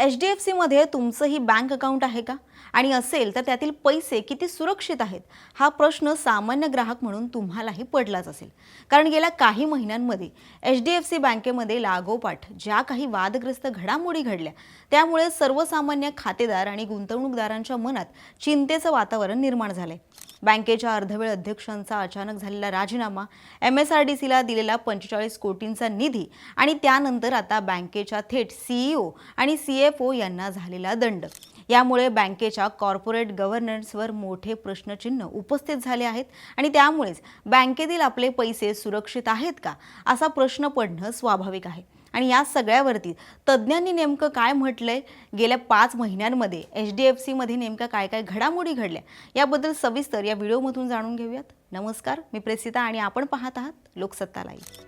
HDFC मध्ये तुमचंही bank account आहे का? आणि असेल तर त्यातील पैसे किती सुरक्षित आहेत? हा प्रश्न सामान्य ग्राहक म्हणून तुम्हालाही पडलाच असेल. कारण गेल्या काही महिन्यांमध्ये HDFC बँकेमध्ये लागोपाठ ज्या काही वादग्रस्त घडामोडी घडल्या, त्यामुळे सर्वसामान्य खातेदार आणि गुंतवणूकदारांच्या मनात चिंतेचं वातावरण निर्माण झालंय. बँकेच्या अर्धवेळ अध्यक्षांचा अचानक झालेला राजीनामा, MSRDCला दिलेला 45 कोटींचा निधी आणि त्यानंतर आता बँकेच्या थेट CEO आणि CFO यांना झालेला दंड, यामुळे बँकेच्या कॉर्पोरेट गव्हर्नन्सवर मोठे प्रश्नचिन्ह उपस्थित झाले आहेत आणि त्यामुळेच बँकेतील आपले पैसे सुरक्षित आहेत का असा प्रश्न पडणं स्वाभाविक आहे. आणि या सगळ्यावरती तज्ज्ञांनी नेमकं काय म्हटलंय, गेल्या 5 महिन्यांमध्ये HDFC मध्ये नेमक्या काय काय घडामोडी घडल्या याबद्दल सविस्तर या व्हिडिओमधून जाणून घेऊयात. नमस्कार, मी प्रेसिता आणि आपण पाहत आहात लोकसत्ता लाईव्ह.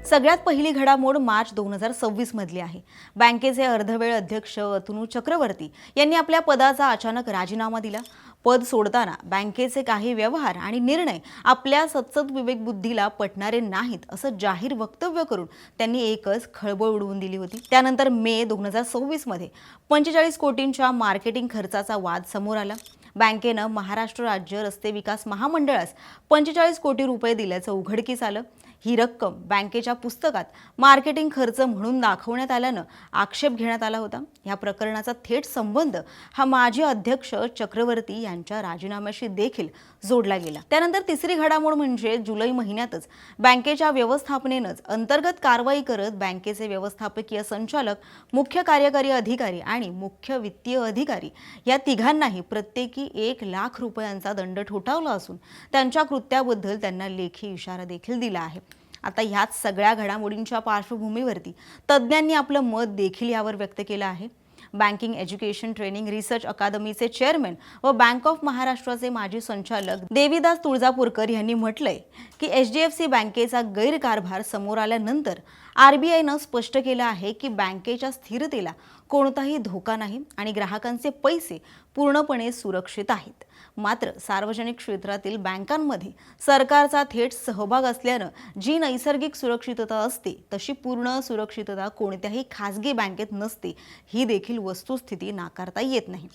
सगळ्यात पहिली घडामोड मार्च 2026 मधली आहे. बँकेचे अर्धवेळ अध्यक्ष अतनु चक्रवर्ती यांनी आपल्या पदाचा अचानक राजीनामा दिला. पद सोडताना बँकेचे काही व्यवहार आणि निर्णय आपल्या सतत विवेकबुद्धीला पटणारे नाहीत असं जाहीर वक्तव्य करून त्यांनी एकच खळबळ उडवून दिली होती. त्यानंतर मे 2026 मध्ये 45 कोटींच्या मार्केटिंग खर्चाचा वाद समोर आला. बँकेनं महाराष्ट्र राज्य रस्ते विकास महामंडळास 45 कोटी रुपये दिल्याचं उघडकीस आलं. ही रक्कम बँकेच्या पुस्तकात मार्केटिंग खर्च म्हणून दाखवण्यात आल्यानं आक्षेप घेण्यात आला होता. या प्रकरणाचा थेट संबंध हा माजी अध्यक्ष चक्रवर्ती यांच्या राजीनाम्याशी देखील जोडला गेला. त्यानंतर तिसरी घडामोड म्हणजे जुलै महिन्यातच बँकेच्या व्यवस्थापनेनंच अंतर्गत कारवाई करत बँकेचे व्यवस्थापकीय संचालक, मुख्य कार्यकारी अधिकारी आणि मुख्य वित्तीय अधिकारी या तिघांनाही प्रत्येकी 1 लाख रुपयांचा दंड ठोठावला असून त्यांच्या कृत्याबद्दल त्यांना लेखी इशारा देखील दिला आहे. आता ह्याच सगळ्या घडामोडींच्या पार्श्वभूमीवरती तज्ज्ञांनी आपलं मत देखील यावर व्यक्त केलं आहे. बँकिंग एज्युकेशन ट्रेनिंग रिसर्च अकादमीचे चेअरमन व बँक ऑफ महाराष्ट्राचे माजी संचालक देवीदास तुळजापूरकर यांनी म्हटलंय की HDFC बँकेचा गैरकारभार समोर आल्यानंतर RBIनं स्पष्ट केलं आहे की बँकेच्या स्थिरतेला कोणताही धोका नाही आणि ग्राहकांचे पैसे पूर्णपणे सुरक्षित आहेत. मात्र सार्वजनिक क्षेत्रातील बँकांमध्ये सरकारचा थेट सहभाग असल्यानं जी नैसर्गिक सुरक्षितता असते तशी पूर्ण सुरक्षितता कोणत्याही खासगी बँकेत नसते, ही देखील वस्तुस्थिती नाकारता येत नाही.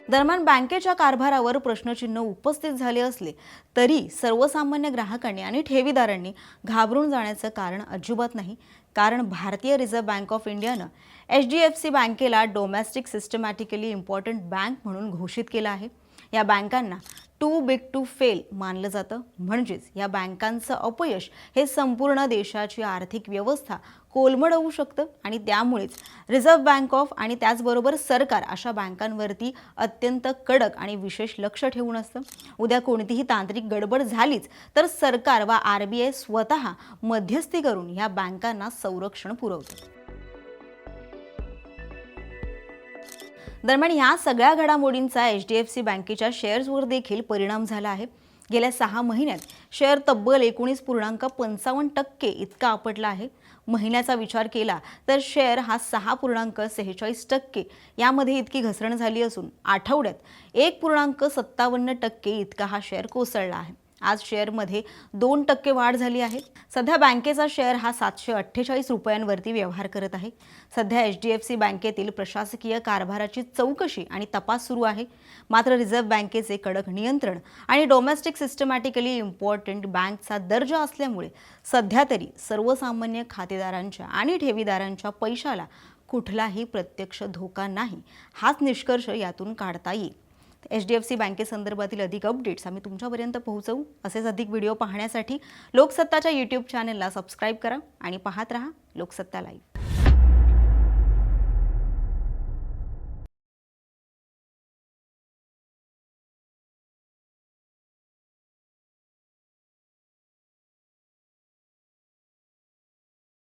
दरम्यान बँकेच्या कारभारावर प्रश्नचिन्ह उपस्थित झाले असले तरी सर्वसामान्य ग्राहकांनी आणि ठेवीदारांनी घाबरून जाण्याचं कारण अजिबात नाही. कारण भारतीय रिझर्व्ह बँक ऑफ इंडियानं HDFC बँकेला डोमेस्टिक सिस्टमॅटिकली इम्पॉर्टंट बँक म्हणून घोषित केलं आहे. या बँकांना टू बिग टू फेल मानलं जातं. म्हणजेच या बँकांचं अपयश हे संपूर्ण देशाची आर्थिक व्यवस्था कोलमडवू शकतं आणि त्यामुळेच रिझर्व्ह बँक ऑफ आणि त्याचबरोबर सरकार अशा बँकांवरती अत्यंत कडक आणि विशेष लक्ष ठेवून असतं. उद्या कोणतीही तांत्रिक गडबड झालीच तर सरकार व RBI स्वतः मध्यस्थी करून या बँकांना संरक्षण पुरवतं. दरम्यान ह्या सगळ्या घडामोडींचा HDFC बँकेच्या शेअर्सवर देखील परिणाम झाला आहे. गेल्या 6 महिन्यात शेअर तब्बल 19.55% इतका आपटला आहे. महिन्याचा विचार केला तर शेअर हा 6.46% यामध्ये इतकी घसरण झाली असून आठवड्यात 1.57% इतका हा शेअर कोसळला आहे. आज शेअरमध्ये 2% वाढ झाली आहे. सध्या बँकेचा शेअर हा 748 रुपयांवरती व्यवहार करत आहे. सध्या HDFC बँकेतील प्रशासकीय कारभाराची चौकशी आणि तपास सुरू आहे. मात्र रिझर्व्ह बँकेचे कडक नियंत्रण आणि डोमेस्टिक सिस्टमॅटिकली इम्पॉर्टंट बँकचा दर्जा असल्यामुळे सध्या तरी सर्वसामान्य खातेदारांच्या आणि ठेवीदारांच्या पैशाला कुठलाही प्रत्यक्ष धोका नाही, हाच निष्कर्ष यातून काढता येईल. HDFC बँकेसंदर्भातील अधिक अपडेट्स आम्ही तुमच्यापर्यंत पोहोचवू. असेच अधिक व्हिडिओ पाहण्यासाठी लोकसत्ताच्या YouTube चॅनलला सबस्क्राईब करा आणि पाहत रहा लोकसत्ता लाईव्ह.